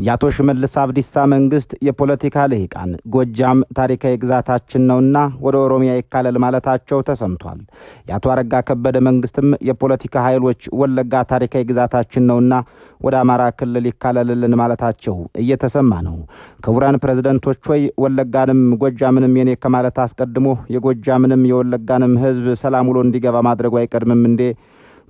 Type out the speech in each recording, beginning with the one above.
የአቶ ሽመልስ አብዲሳ መንግስት የፖለቲካ ልሂቃን ጎጃም ታሪካዊ ግዛታችን ነውና ወደ ኦሮሚያ ይካለል ማለታቸው ተሰምቷል። የአቶ አረጋ ከበደ መንግስትም የፖለቲካ ኃይሎች ወለጋ ታሪካዊ ግዛታችን ነውና ወደ አማራ ክልል ይካለልልን ማለታቸው እየተሰማ ነው። ክቡራን ፕሬዝዳንቶች ሆይ ወለጋንም ጎጃምንም የኔ ከማለት አስቀድሞ የጎጃምንም የወለጋንም ህዝብ ሰላም ውሎ እንዲገባ ማድረጉ አይቀድምም እንዴ?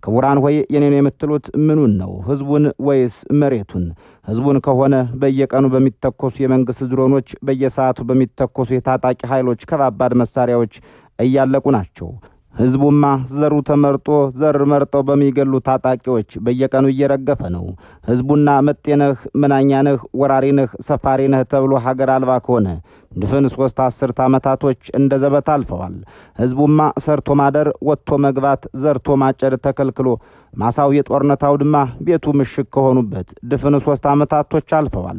ክቡራን ሆይ የኔን የምትሉት ምኑን ነው? ህዝቡን ወይስ መሬቱን? ህዝቡን ከሆነ በየቀኑ በሚተኮሱ የመንግስት ድሮኖች በየሰዓቱ በሚተኮሱ የታጣቂ ኃይሎች ከባባድ መሳሪያዎች እያለቁ ናቸው። ህዝቡማ ዘሩ ተመርጦ ዘር መርጠው በሚገሉ ታጣቂዎች በየቀኑ እየረገፈ ነው። ህዝቡና መጤነህ ምናኛነህ ወራሪነህ ሰፋሪነህ ተብሎ ሀገር አልባ ከሆነ ድፍን 3 አስርት ዓመታቶች እንደ ዘበት አልፈዋል። ህዝቡማ ሰርቶ ማደር ወጥቶ መግባት ዘርቶ ማጨድ ተከልክሎ ማሳው የጦርነት አውድማ ቤቱ ምሽግ ከሆኑበት ድፍን 3 ዓመታቶች አልፈዋል።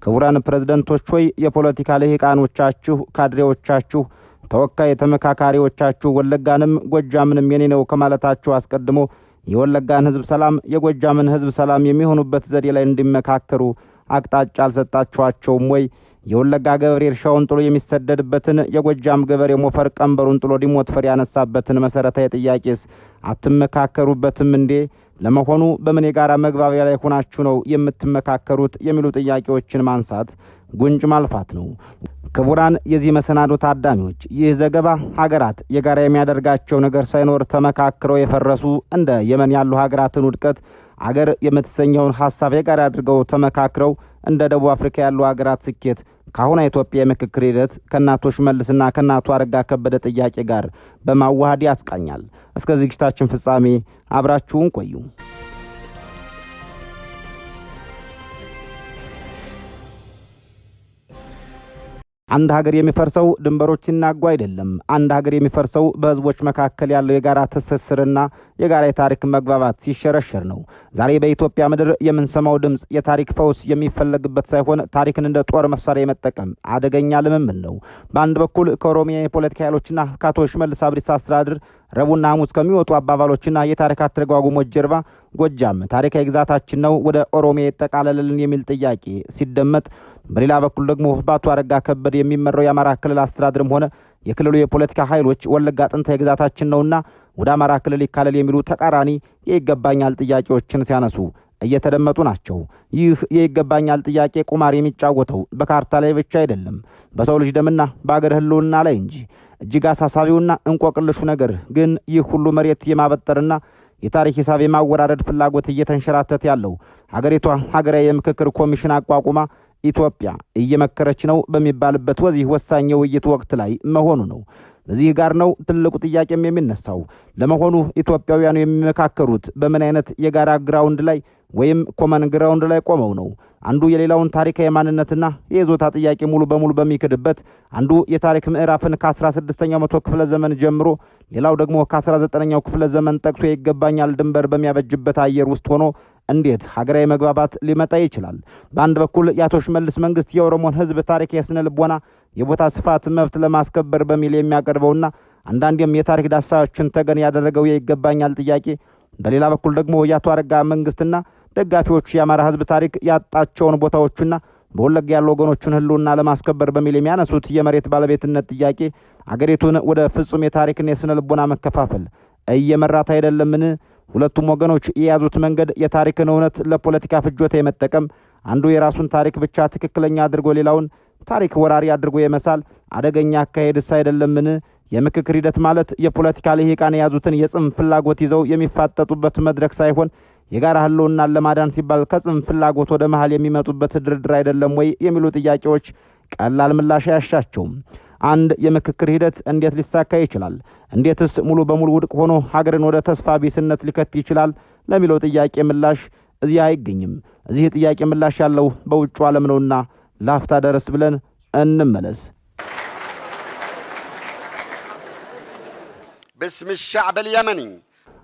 ክቡራን ፕሬዝዳንቶች ሆይ የፖለቲካ ልሂቃኖቻችሁ ካድሬዎቻችሁ ተወካይ ተመካካሪዎቻችሁ ወለጋንም ጎጃምንም የኔ ነው ከማለታችሁ አስቀድሞ የወለጋን ህዝብ ሰላም የጎጃምን ህዝብ ሰላም የሚሆኑበት ዘዴ ላይ እንዲመካከሩ አቅጣጫ አልሰጣችኋቸውም ወይ? የወለጋ ገበሬ እርሻውን ጥሎ የሚሰደድበትን የጎጃም ገበሬ ሞፈር ቀንበሩን ጥሎ ዲሞት ፈር ያነሳበትን መሰረታዊ ጥያቄስ አትመካከሩበትም እንዴ? ለመሆኑ በምን የጋራ መግባቢያ ላይ ሆናችሁ ነው የምትመካከሩት? የሚሉ ጥያቄዎችን ማንሳት ጉንጭ ማልፋት ነው። ክቡራን የዚህ መሰናዶ ታዳሚዎች ይህ ዘገባ ሀገራት የጋራ የሚያደርጋቸው ነገር ሳይኖር ተመካክረው የፈረሱ እንደ የመን ያሉ ሀገራትን ውድቀት አገር የምትሰኘውን ሐሳብ የጋራ አድርገው ተመካክረው እንደ ደቡብ አፍሪካ ያሉ ሀገራት ስኬት ካሁን ኢትዮጵያ የምክክር ሂደት ከናቶ ሽመልስና ከናቶ አረጋ ከበደ ጥያቄ ጋር በማዋሃድ ያስቃኛል። እስከ ዝግጅታችን ፍጻሜ አብራችሁን ቆዩ። አንድ ሀገር የሚፈርሰው ድንበሮች ሲናጉ አይደለም። አንድ ሀገር የሚፈርሰው በህዝቦች መካከል ያለው የጋራ ትስስርና የጋራ የታሪክ መግባባት ሲሸረሸር ነው። ዛሬ በኢትዮጵያ ምድር የምንሰማው ድምጽ የታሪክ ፈውስ የሚፈለግበት ሳይሆን ታሪክን እንደ ጦር መሳሪያ የመጠቀም አደገኛ ልምምድ ነው። በአንድ በኩል ከኦሮሚያ የፖለቲካ ኃይሎችና ከአቶ ሽመልስ አብዲሳ አስተዳደር ረቡዕና ሐሙስ ከሚወጡ አባባሎችና የታሪክ አተረጓጉሞች ጀርባ ጎጃም ታሪካዊ ግዛታችን ነው ወደ ኦሮሚያ ይጠቃለልልን የሚል ጥያቄ ሲደመጥ፣ በሌላ በኩል ደግሞ በአቶ አረጋ ከበደ የሚመራው የአማራ ክልል አስተዳደርም ሆነ የክልሉ የፖለቲካ ኃይሎች ወለጋ ጥንታዊ ግዛታችን ነውና ወደ አማራ ክልል ይካለል የሚሉ ተቃራኒ የይገባኛል ጥያቄዎችን ሲያነሱ እየተደመጡ ናቸው። ይህ የይገባኛል ጥያቄ ቁማር የሚጫወተው በካርታ ላይ ብቻ አይደለም፣ በሰው ልጅ ደምና በአገር ህልውና ላይ እንጂ። እጅግ አሳሳቢውና እንቆቅልሹ ነገር ግን ይህ ሁሉ መሬት የማበጠርና የታሪክ ሂሳብ የማወራረድ ፍላጎት እየተንሸራተተ ያለው ሀገሪቷ ሀገራዊ የምክክር ኮሚሽን አቋቁማ ኢትዮጵያ እየመከረች ነው በሚባልበት ወዚህ ወሳኝ የውይይት ወቅት ላይ መሆኑ ነው። በዚህ ጋር ነው ትልቁ ጥያቄም የሚነሳው። ለመሆኑ ኢትዮጵያውያኑ የሚመካከሩት በምን አይነት የጋራ ግራውንድ ላይ ወይም ኮመን ግራውንድ ላይ ቆመው ነው? አንዱ የሌላውን ታሪካዊ ማንነትና የይዞታ ጥያቄ ሙሉ በሙሉ በሚክድበት፣ አንዱ የታሪክ ምዕራፍን ከ16ኛው መቶ ክፍለ ዘመን ጀምሮ ሌላው ደግሞ ከ19ኛው ክፍለ ዘመን ጠቅሶ ይገባኛል ድንበር በሚያበጅበት አየር ውስጥ ሆኖ እንዴት ሀገራዊ መግባባት ሊመጣ ይችላል? በአንድ በኩል የአቶ ሽመልስ መንግስት የኦሮሞን ህዝብ ታሪክ የስነ ልቦና የቦታ ስፋት መብት ለማስከበር በሚል የሚያቀርበውና አንዳንዴም የታሪክ ዳሳዎችን ተገን ያደረገው የይገባኛል ጥያቄ፣ በሌላ በኩል ደግሞ የአቶ አረጋ መንግስትና ደጋፊዎቹ የአማራ ህዝብ ታሪክ ያጣቸውን ቦታዎችና በወለጋ ያሉ ወገኖችን ህልውና ለማስከበር በሚል የሚያነሱት የመሬት ባለቤትነት ጥያቄ አገሪቱን ወደ ፍጹም የታሪክና የስነ ልቦና መከፋፈል እየመራት አይደለምን? ሁለቱም ወገኖች የያዙት መንገድ የታሪክን እውነት ለፖለቲካ ፍጆታ የመጠቀም፣ አንዱ የራሱን ታሪክ ብቻ ትክክለኛ አድርጎ ሌላውን ታሪክ ወራሪ አድርጎ የመሳል አደገኛ አካሄድስ አይደለምን? የምክክር ሂደት ማለት የፖለቲካ ልሂቃን የያዙትን የጽንፍ ፍላጎት ይዘው የሚፋጠጡበት መድረክ ሳይሆን የጋራ ህልውናን ለማዳን ሲባል ከጽንፍ ፍላጎት ወደ መሃል የሚመጡበት ድርድር አይደለም ወይ የሚሉ ጥያቄዎች ቀላል ምላሽ አያሻቸውም። አንድ የምክክር ሂደት እንዴት ሊሳካ ይችላል? እንዴትስ ሙሉ በሙሉ ውድቅ ሆኖ ሀገርን ወደ ተስፋ ቢስነት ሊከት ይችላል ለሚለው ጥያቄ ምላሽ እዚህ አይገኝም። እዚህ ጥያቄ ምላሽ ያለው በውጭ ዓለም ነውና ላፍታ ደረስ ብለን እንመለስ። باسم الشعب اليمني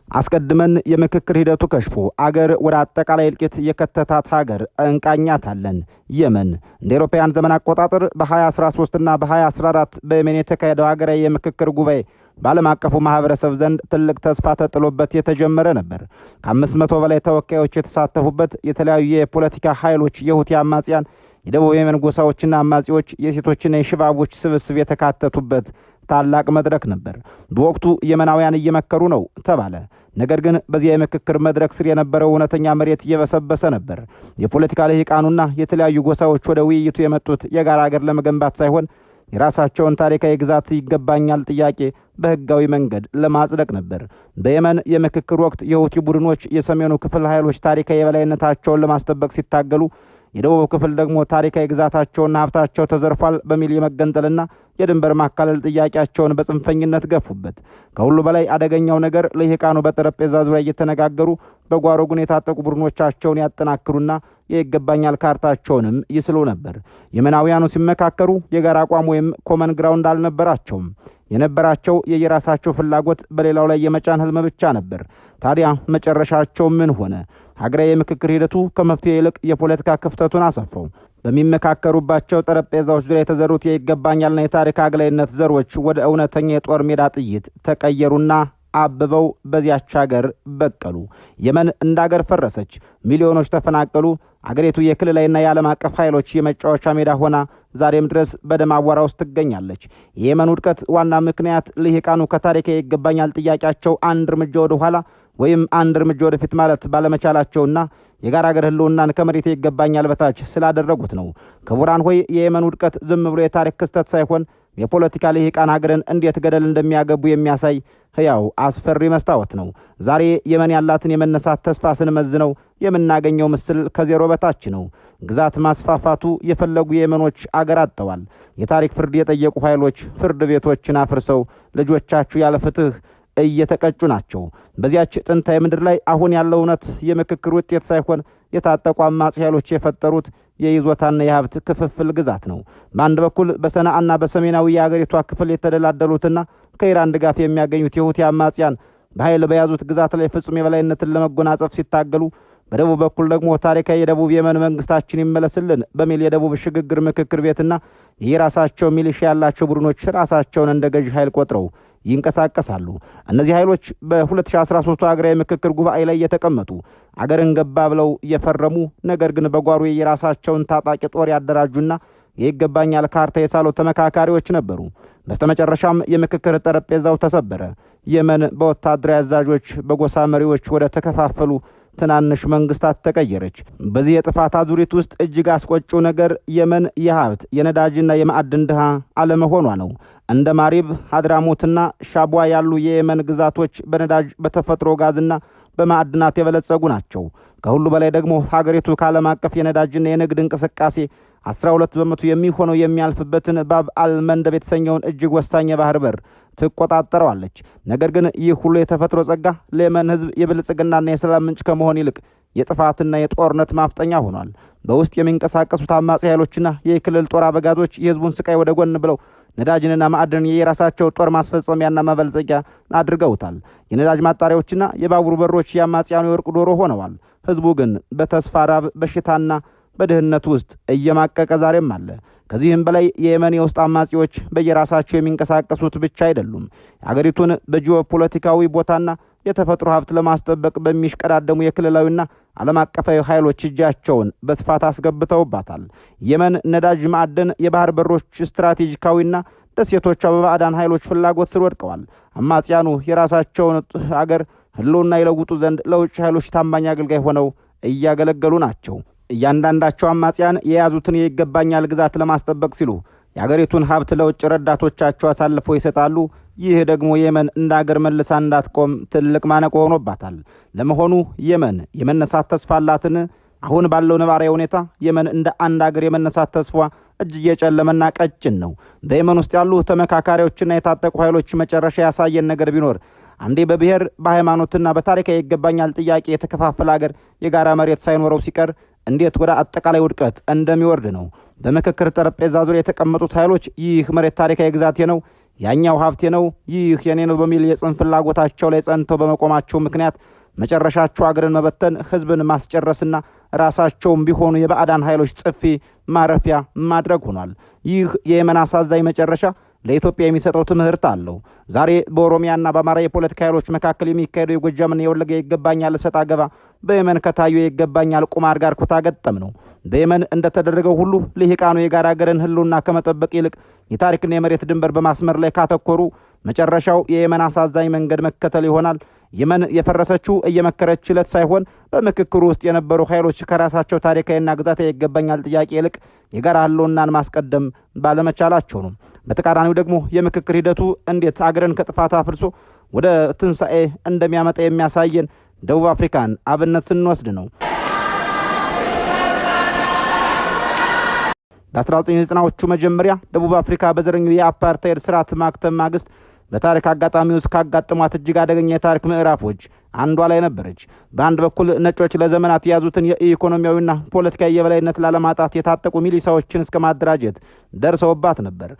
አስቀድመን የምክክር ሂደቱ ከሽፎ አገር ወደ አጠቃላይ እልቂት የከተታት ሀገር እንቃኛታለን። የመን እንደ አውሮፓውያን ዘመን አቆጣጠር በ2013 እና በ2014 በየመን የተካሄደው ሀገራዊ የምክክር ጉባኤ በዓለም አቀፉ ማህበረሰብ ዘንድ ትልቅ ተስፋ ተጥሎበት የተጀመረ ነበር። ከ500 በላይ ተወካዮች የተሳተፉበት የተለያዩ የፖለቲካ ኃይሎች፣ የሁቲ አማጽያን፣ የደቡብ የመን ጎሳዎችና አማጺዎች፣ የሴቶችና የሽባቦች ስብስብ የተካተቱበት ታላቅ መድረክ ነበር። በወቅቱ የመናውያን እየመከሩ ነው ተባለ። ነገር ግን በዚያ የምክክር መድረክ ስር የነበረው እውነተኛ መሬት እየበሰበሰ ነበር። የፖለቲካ ልሂቃኑና የተለያዩ ጎሳዎች ወደ ውይይቱ የመጡት የጋራ ሀገር ለመገንባት ሳይሆን የራሳቸውን ታሪካዊ ግዛት ይገባኛል ጥያቄ በህጋዊ መንገድ ለማጽደቅ ነበር። በየመን የምክክር ወቅት የሁቲ ቡድኖች የሰሜኑ ክፍል ኃይሎች ታሪካዊ የበላይነታቸውን ለማስጠበቅ ሲታገሉ፣ የደቡብ ክፍል ደግሞ ታሪካዊ ግዛታቸውና ሀብታቸው ተዘርፏል በሚል የመገንጠልና የድንበር ማካለል ጥያቄያቸውን በጽንፈኝነት ገፉበት። ከሁሉ በላይ አደገኛው ነገር ልሂቃኑ በጠረጴዛ ዙሪያ እየተነጋገሩ በጓሮ ግን የታጠቁ ቡድኖቻቸውን ያጠናክሩና የይገባኛል ካርታቸውንም ይስሉ ነበር። የመናውያኑ ሲመካከሩ የጋራ አቋም ወይም ኮመን ግራውንድ አልነበራቸውም። የነበራቸው የየራሳቸው ፍላጎት በሌላው ላይ የመጫን ህልም ብቻ ነበር። ታዲያ መጨረሻቸው ምን ሆነ? ሀገራዊ የምክክር ሂደቱ ከመፍትሄ ይልቅ የፖለቲካ ክፍተቱን አሰፋው። በሚመካከሩባቸው ጠረጴዛዎች ዙሪያ የተዘሩት የይገባኛልና የታሪክ አግላይነት ዘሮች ወደ እውነተኛ የጦር ሜዳ ጥይት ተቀየሩና አብበው በዚያች ሀገር በቀሉ። የመን እንዳገር ፈረሰች። ሚሊዮኖች ተፈናቀሉ። አገሪቱ የክልላዊና የዓለም አቀፍ ኃይሎች የመጫወቻ ሜዳ ሆና ዛሬም ድረስ በደም አቧራ ውስጥ ትገኛለች። የየመን ውድቀት ዋና ምክንያት ልሂቃኑ ከታሪክ ይገባኛል ጥያቄያቸው አንድ እርምጃ ወደ ኋላ ወይም አንድ እርምጃ ወደፊት ማለት ባለመቻላቸውና የጋራ ሀገር ህልውናን ከመሬት ይገባኛል በታች ስላደረጉት ነው። ክቡራን ሆይ፣ የየመን ውድቀት ዝም ብሎ የታሪክ ክስተት ሳይሆን የፖለቲካ ልሂቃን ሀገርን እንዴት ገደል እንደሚያገቡ የሚያሳይ ህያው አስፈሪ መስታወት ነው። ዛሬ የመን ያላትን የመነሳት ተስፋ ስንመዝነው የምናገኘው ምስል ከዜሮ በታች ነው። ግዛት ማስፋፋቱ የፈለጉ የመኖች አገር አጥተዋል። የታሪክ ፍርድ የጠየቁ ኃይሎች ፍርድ ቤቶችን አፍርሰው ልጆቻችሁ ያለ ፍትህ እየተቀጩ ናቸው። በዚያች ጥንታዊ ምድር ላይ አሁን ያለው እውነት የምክክር ውጤት ሳይሆን የታጠቁ አማጺ ኃይሎች የፈጠሩት የይዞታና የሀብት ክፍፍል ግዛት ነው። በአንድ በኩል በሰናአና በሰሜናዊ የአገሪቷ ክፍል የተደላደሉትና ከኢራን ድጋፍ የሚያገኙት የሁቲ አማጽያን በኃይል በያዙት ግዛት ላይ ፍጹም የበላይነትን ለመጎናጸፍ ሲታገሉ፣ በደቡብ በኩል ደግሞ ታሪካዊ የደቡብ የመን መንግስታችን ይመለስልን በሚል የደቡብ ሽግግር ምክክር ቤትና የራሳቸው ሚሊሻ ያላቸው ቡድኖች ራሳቸውን እንደ ገዥ ኃይል ቆጥረው ይንቀሳቀሳሉ። እነዚህ ኃይሎች በ2013 ሀገራዊ ምክክር ጉባኤ ላይ የተቀመጡ አገርን ገባ ብለው የፈረሙ ነገር ግን በጓሮ የራሳቸውን ታጣቂ ጦር ያደራጁና የይገባኛል ካርታ የሳሉ ተመካካሪዎች ነበሩ። በስተመጨረሻም የምክክር ጠረጴዛው ተሰበረ። የመን በወታደራዊ አዛዦች፣ በጎሳ መሪዎች ወደ ተከፋፈሉ ትናንሽ መንግስታት ተቀየረች። በዚህ የጥፋት አዙሪት ውስጥ እጅግ አስቆጪው ነገር የመን የሀብት የነዳጅና የማዕድን ድሃ አለመሆኗ ነው። እንደ ማሪብ፣ ሀድራሞትና ሻቧ ያሉ የየመን ግዛቶች በነዳጅ በተፈጥሮ ጋዝና በማዕድናት የበለጸጉ ናቸው። ከሁሉ በላይ ደግሞ ሀገሪቱ ከዓለም አቀፍ የነዳጅና የንግድ እንቅስቃሴ 12 በመቶ የሚሆነው የሚያልፍበትን ባብ አልመንደብ የተሰኘውን እጅግ ወሳኝ የባህር በር ትቆጣጠረዋለች። ነገር ግን ይህ ሁሉ የተፈጥሮ ጸጋ ለየመን ህዝብ የብልጽግናና የሰላም ምንጭ ከመሆን ይልቅ የጥፋትና የጦርነት ማፍጠኛ ሆኗል። በውስጥ የሚንቀሳቀሱት አማጺ ኃይሎችና የክልል ጦር አበጋዞች የህዝቡን ስቃይ ወደ ጎን ብለው ነዳጅንና ማዕድን የራሳቸው ጦር ማስፈጸሚያና ማበልጸጊያ አድርገውታል። የነዳጅ ማጣሪያዎችና የባቡር በሮች የአማጽያኑ የወርቅ ዶሮ ሆነዋል። ህዝቡ ግን በተስፋ ራብ፣ በሽታና በድህነት ውስጥ እየማቀቀ ዛሬም አለ። ከዚህም በላይ የየመን የውስጥ አማጺዎች በየራሳቸው የሚንቀሳቀሱት ብቻ አይደሉም። የአገሪቱን በጂኦፖለቲካዊ ቦታና የተፈጥሮ ሀብት ለማስጠበቅ በሚሽቀዳደሙ የክልላዊና ዓለም አቀፋዊ ኃይሎች እጃቸውን በስፋት አስገብተውባታል። የመን ነዳጅ፣ ማዕድን፣ የባህር በሮች ስትራቴጂካዊና ደሴቶቿ በባዕዳን ኃይሎች ፍላጎት ስር ወድቀዋል። አማጽያኑ የራሳቸውን አገር ህልውና ይለውጡ ዘንድ ለውጭ ኃይሎች ታማኝ አገልጋይ ሆነው እያገለገሉ ናቸው። እያንዳንዳቸው አማጽያን የያዙትን የይገባኛል ግዛት ለማስጠበቅ ሲሉ የአገሪቱን ሀብት ለውጭ ረዳቶቻቸው አሳልፈው ይሰጣሉ። ይህ ደግሞ የመን እንደ አገር መልሳ እንዳትቆም ትልቅ ማነቆ ሆኖባታል። ለመሆኑ የመን የመነሳት ተስፋ አላትን? አሁን ባለው ነባራዊ ሁኔታ የመን እንደ አንድ አገር የመነሳት ተስፋ እጅግ የጨለመና ቀጭን ነው። በየመን ውስጥ ያሉ ተመካካሪዎችና የታጠቁ ኃይሎች መጨረሻ ያሳየን ነገር ቢኖር አንዴ በብሔር በሃይማኖትና በታሪካዊ ይገባኛል ጥያቄ የተከፋፈለ አገር የጋራ መሬት ሳይኖረው ሲቀር እንዴት ወደ አጠቃላይ ውድቀት እንደሚወርድ ነው። በምክክር ጠረጴዛ ዙሪያ የተቀመጡት ኃይሎች ይህ መሬት ታሪካዊ ግዛቴ ነው፣ ያኛው ሀብቴ ነው፣ ይህ የኔ ነው በሚል የጽንፍ ፍላጎታቸው ላይ ጸንተው በመቆማቸው ምክንያት መጨረሻቸው አገርን መበተን፣ ህዝብን ማስጨረስና ራሳቸውም ቢሆኑ የባዕዳን ኃይሎች ጽፊ ማረፊያ ማድረግ ሆኗል። ይህ የየመን አሳዛኝ መጨረሻ ለኢትዮጵያ የሚሰጠው ትምህርት አለው። ዛሬ በኦሮሚያና በአማራ የፖለቲካ ኃይሎች መካከል የሚካሄደው የጎጃምና የወለጋ ይገባኛል እሰጥ አገባ በየመን ከታዩ ይገባኛል ቁማር ጋር ኩታገጠም ነው። በየመን እንደተደረገው ሁሉ ልሂቃኑ የጋራ ሀገርን ህልውና ከመጠበቅ ይልቅ የታሪክና የመሬት ድንበር በማስመር ላይ ካተኮሩ መጨረሻው የየመን አሳዛኝ መንገድ መከተል ይሆናል። የመን የፈረሰችው እየመከረችለት ሳይሆን በምክክሩ ውስጥ የነበሩ ኃይሎች ከራሳቸው ታሪካዊና ግዛታዊ ይገባኛል ጥያቄ ይልቅ የጋራ ህልውናን ማስቀደም ባለመቻላቸው ነው። በተቃራኒው ደግሞ የምክክር ሂደቱ እንዴት አገርን ከጥፋት አፍርሶ ወደ ትንሣኤ እንደሚያመጣ የሚያሳየን ደቡብ አፍሪካን አብነት ስንወስድ ነው። በ1990ዎቹ መጀመሪያ ደቡብ አፍሪካ በዘረኛው የአፓርታይድ ስርዓት ማክተም ማግስት በታሪክ አጋጣሚ ውስጥ ካጋጠሟት እጅግ አደገኛ የታሪክ ምዕራፎች አንዷ ላይ ነበረች። በአንድ በኩል ነጮች ለዘመናት የያዙትን የኢኮኖሚያዊና ፖለቲካዊ የበላይነት ላለማጣት የታጠቁ ሚሊሻዎችን እስከ ማደራጀት ደርሰውባት ነበር።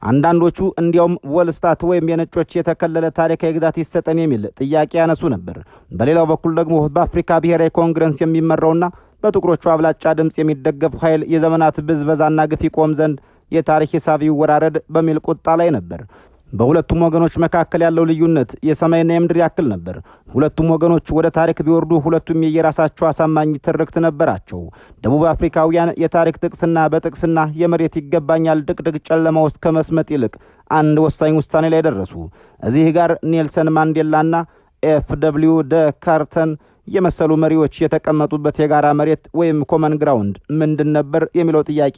አንዳንዶቹ እንዲያውም ወልስታት ወይም የነጮች የተከለለ ታሪካዊ ግዛት ይሰጠን የሚል ጥያቄ ያነሱ ነበር። በሌላው በኩል ደግሞ በአፍሪካ ብሔራዊ ኮንግረስ የሚመራውና በጥቁሮቹ አብላጫ ድምፅ የሚደገፍ ኃይል የዘመናት ብዝበዛና ግፍ ይቆም ዘንድ የታሪክ ሂሳብ ይወራረድ በሚል ቁጣ ላይ ነበር። በሁለቱም ወገኖች መካከል ያለው ልዩነት የሰማይና የምድር ያክል ነበር። ሁለቱም ወገኖች ወደ ታሪክ ቢወርዱ ሁለቱም የየራሳቸው አሳማኝ ትርክት ነበራቸው። ደቡብ አፍሪካውያን የታሪክ ጥቅስና በጥቅስና የመሬት ይገባኛል ድቅድቅ ጨለማ ውስጥ ከመስመጥ ይልቅ አንድ ወሳኝ ውሳኔ ላይ ደረሱ። እዚህ ጋር ኔልሰን ማንዴላና ኤፍ.ደብሊው ደ ካርተን የመሰሉ መሪዎች የተቀመጡበት የጋራ መሬት ወይም ኮመን ግራውንድ ምንድን ነበር የሚለው ጥያቄ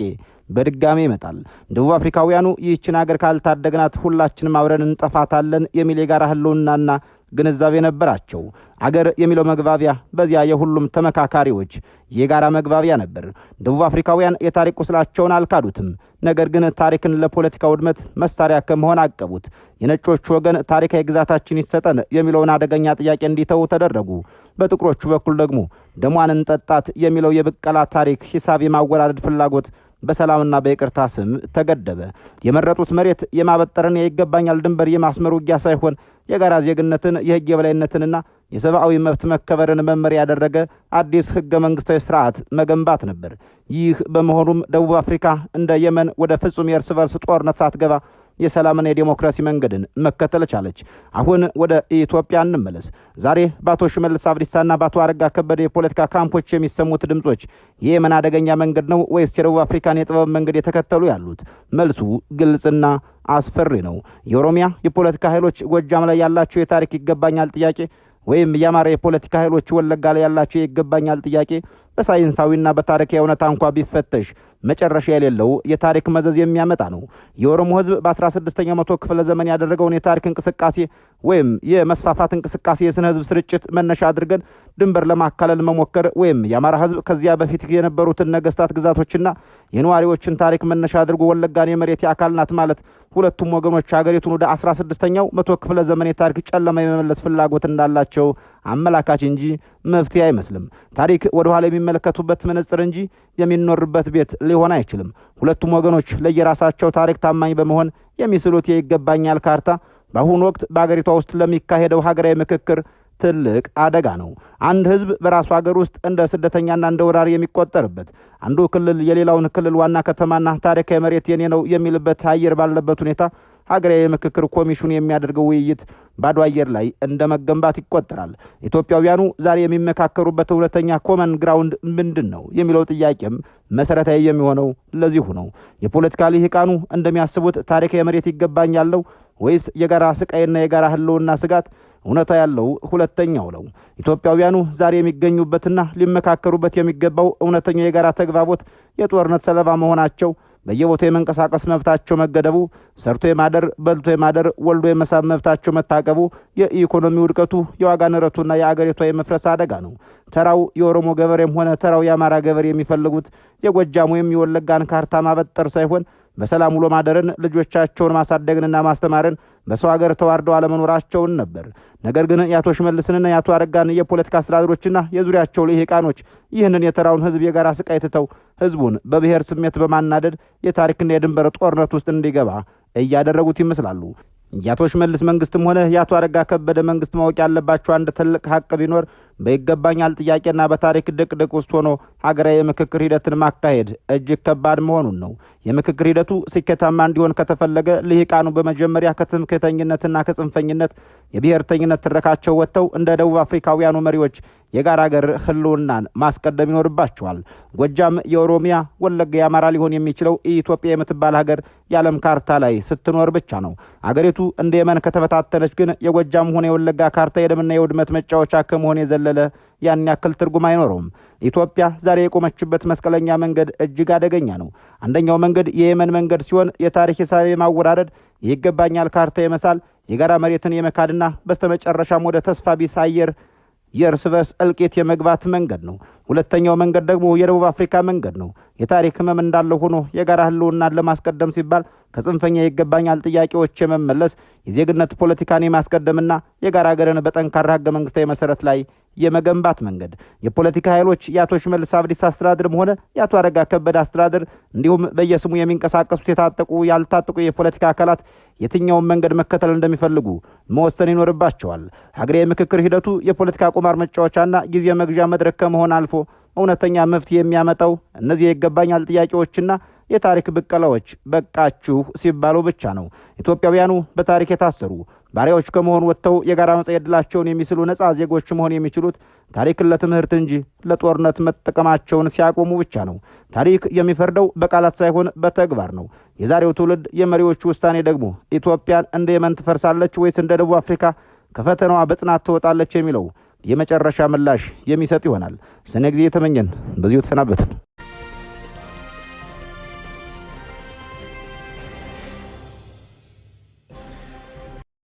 በድጋሚ ይመጣል። ደቡብ አፍሪካውያኑ ይህችን አገር ካልታደግናት ሁላችንም አብረን እንጠፋታለን የሚል የጋራ ህልውናና ግንዛቤ ነበራቸው። አገር የሚለው መግባቢያ በዚያ የሁሉም ተመካካሪዎች የጋራ መግባቢያ ነበር። ደቡብ አፍሪካውያን የታሪክ ቁስላቸውን አልካዱትም። ነገር ግን ታሪክን ለፖለቲካ ውድመት መሳሪያ ከመሆን አቀቡት። የነጮቹ ወገን ታሪካዊ ግዛታችን ይሰጠን የሚለውን አደገኛ ጥያቄ እንዲተው ተደረጉ። በጥቁሮቹ በኩል ደግሞ ደሟን እንጠጣት የሚለው የብቀላ ታሪክ ሂሳብ የማወራረድ ፍላጎት በሰላምና በይቅርታ ስም ተገደበ። የመረጡት መሬት የማበጠርን የይገባኛል ድንበር የማስመር ውጊያ ሳይሆን የጋራ ዜግነትን፣ የህግ የበላይነትንና የሰብአዊ መብት መከበርን መመሪያ ያደረገ አዲስ ህገ መንግስታዊ ስርዓት መገንባት ነበር። ይህ በመሆኑም ደቡብ አፍሪካ እንደ የመን ወደ ፍጹም የእርስ በርስ ጦርነት ሳትገባ የሰላምና የዲሞክራሲ መንገድን መከተል ቻለች። አሁን ወደ ኢትዮጵያ እንመለስ። ዛሬ በአቶ ሽመልስ አብዲሳና በአቶ አረጋ ከበደ የፖለቲካ ካምፖች የሚሰሙት ድምጾች የየመን አደገኛ መንገድ ነው ወይስ የደቡብ አፍሪካን የጥበብ መንገድ የተከተሉ ያሉት? መልሱ ግልጽና አስፈሪ ነው። የኦሮሚያ የፖለቲካ ኃይሎች ጎጃም ላይ ያላቸው የታሪክ ይገባኛል ጥያቄ ወይም የአማራ የፖለቲካ ኃይሎች ወለጋ ላይ ያላቸው ይገባኛል ጥያቄ በሳይንሳዊና በታሪካዊ እውነታ እንኳ ቢፈተሽ መጨረሻ የሌለው የታሪክ መዘዝ የሚያመጣ ነው። የኦሮሞ ህዝብ በ16ኛው መቶ ክፍለ ዘመን ያደረገውን የታሪክ እንቅስቃሴ ወይም የመስፋፋት እንቅስቃሴ የስነ ህዝብ ስርጭት መነሻ አድርገን ድንበር ለማካለል መሞከር ወይም የአማራ ህዝብ ከዚያ በፊት የነበሩትን ነገስታት ግዛቶችና የነዋሪዎችን ታሪክ መነሻ አድርጎ ወለጋን የመሬት አካል ናት ማለት ሁለቱም ወገኖች ሀገሪቱን ወደ 16ኛው መቶ ክፍለ ዘመን የታሪክ ጨለማ የመመለስ ፍላጎት እንዳላቸው አመላካች እንጂ መፍትሄ አይመስልም። ታሪክ ወደ ኋላ የሚመለከቱበት መነጽር እንጂ የሚኖርበት ቤት ሊሆን አይችልም። ሁለቱም ወገኖች ለየራሳቸው ታሪክ ታማኝ በመሆን የሚስሉት የይገባኛል ካርታ በአሁኑ ወቅት በአገሪቷ ውስጥ ለሚካሄደው ሀገራዊ ምክክር ትልቅ አደጋ ነው። አንድ ህዝብ በራሱ ሀገር ውስጥ እንደ ስደተኛና እንደ ወራሪ የሚቆጠርበት፣ አንዱ ክልል የሌላውን ክልል ዋና ከተማና ታሪካዊ መሬት የኔ ነው የሚልበት አየር ባለበት ሁኔታ ሀገራዊ ምክክር ኮሚሽኑ የሚያደርገው ውይይት ባዶ አየር ላይ እንደ መገንባት ይቆጠራል። ኢትዮጵያውያኑ ዛሬ የሚመካከሩበት እውነተኛ ኮመን ግራውንድ ምንድን ነው የሚለው ጥያቄም መሰረታዊ የሚሆነው ለዚሁ ነው። የፖለቲካ ልሂቃኑ እንደሚያስቡት ታሪካዊ መሬት ይገባኛል ነው ወይስ የጋራ ስቃይና የጋራ ህልውና ስጋት? እውነታ ያለው ሁለተኛው ነው። ኢትዮጵያውያኑ ዛሬ የሚገኙበትና ሊመካከሩበት የሚገባው እውነተኛው የጋራ ተግባቦት የጦርነት ሰለባ መሆናቸው፣ በየቦታው የመንቀሳቀስ መብታቸው መገደቡ፣ ሰርቶ የማደር በልቶ የማደር ወልዶ የመሳብ መብታቸው መታቀቡ፣ የኢኮኖሚ ውድቀቱ፣ የዋጋ ንረቱና የአገሪቷ የመፍረስ አደጋ ነው። ተራው የኦሮሞ ገበሬም ሆነ ተራው የአማራ ገበሬ የሚፈልጉት የጎጃም ወይም የወለጋን ካርታ ማበጠር ሳይሆን በሰላም ውሎ ማደርን፣ ልጆቻቸውን ማሳደግንና ማስተማርን፣ በሰው ሀገር ተዋርደው አለመኖራቸውን ነበር። ነገር ግን የአቶ ሽመልስንና የአቶ አረጋን የፖለቲካ አስተዳደሮችና የዙሪያቸው ልሂቃኖች ይህንን የተራውን ህዝብ የጋራ ስቃይ ትተው ህዝቡን በብሔር ስሜት በማናደድ የታሪክና የድንበር ጦርነት ውስጥ እንዲገባ እያደረጉት ይመስላሉ። የአቶ ሽመልስ መንግስትም ሆነ የአቶ አረጋ ከበደ መንግስት ማወቅ ያለባቸው አንድ ትልቅ ሀቅ ቢኖር በይገባኛል ጥያቄና በታሪክ ድቅድቅ ውስጥ ሆኖ ሀገራዊ የምክክር ሂደትን ማካሄድ እጅግ ከባድ መሆኑን ነው። የምክክር ሂደቱ ስኬታማ እንዲሆን ከተፈለገ ልሂቃኑ በመጀመሪያ ከትምክህተኝነትና ከጽንፈኝነት የብሔርተኝነት ትረካቸው ወጥተው እንደ ደቡብ አፍሪካውያኑ መሪዎች የጋራ ሀገር ህልውናን ማስቀደም ይኖርባቸዋል። ጎጃም የኦሮሚያ፣ ወለጋ የአማራ ሊሆን የሚችለው ኢትዮጵያ የምትባል ሀገር የዓለም ካርታ ላይ ስትኖር ብቻ ነው። አገሪቱ እንደ የመን ከተበታተነች ግን የጎጃም ሆነ የወለጋ ካርታ የደምና የውድመት መጫወቻ ከመሆን የዘለለ ያን ያክል ትርጉም አይኖረውም። ኢትዮጵያ ዛሬ የቆመችበት መስቀለኛ መንገድ እጅግ አደገኛ ነው። አንደኛው መንገድ የየመን መንገድ ሲሆን የታሪክ ሂሳብ የማወራረድ ይገባኛል ካርታ የመሳል የጋራ መሬትን የመካድና በስተመጨረሻም ወደ ተስፋ ቢስ አየር የእርስ በርስ እልቂት የመግባት መንገድ ነው። ሁለተኛው መንገድ ደግሞ የደቡብ አፍሪካ መንገድ ነው። የታሪክ ህመም እንዳለው ሆኖ የጋራ ህልውናን ለማስቀደም ሲባል ከጽንፈኛ ይገባኛል ጥያቄዎች የመመለስ የዜግነት ፖለቲካን የማስቀደምና የጋራ ሀገርን በጠንካራ ህገ መንግስታዊ መሰረት ላይ የመገንባት መንገድ የፖለቲካ ኃይሎች የአቶ ሽመልስ አብዲሳ አስተዳደርም ሆነ የአቶ አረጋ ከበደ አስተዳደር እንዲሁም በየስሙ የሚንቀሳቀሱት የታጠቁ ያልታጠቁ የፖለቲካ አካላት የትኛውን መንገድ መከተል እንደሚፈልጉ መወሰን ይኖርባቸዋል። ሀገራዊ የምክክር ሂደቱ የፖለቲካ ቁማር መጫወቻና ጊዜ መግዣ መድረክ ከመሆን አልፎ እውነተኛ መፍትሄ የሚያመጣው እነዚህ የይገባኛል ጥያቄዎችና የታሪክ ብቀላዎች በቃችሁ ሲባሉ ብቻ ነው። ኢትዮጵያውያኑ በታሪክ የታሰሩ ባሪያዎች ከመሆን ወጥተው የጋራ መጻኢ ዕድላቸውን የሚስሉ ነጻ ዜጎች መሆን የሚችሉት ታሪክን ለትምህርት እንጂ ለጦርነት መጠቀማቸውን ሲያቆሙ ብቻ ነው። ታሪክ የሚፈርደው በቃላት ሳይሆን በተግባር ነው። የዛሬው ትውልድ የመሪዎቹ ውሳኔ ደግሞ ኢትዮጵያን እንደ የመን ትፈርሳለች ወይስ እንደ ደቡብ አፍሪካ ከፈተናዋ በጽናት ትወጣለች የሚለው የመጨረሻ ምላሽ የሚሰጥ ይሆናል። ሰኔ ጊዜ የተመኘን በዚሁ ተሰናበትን።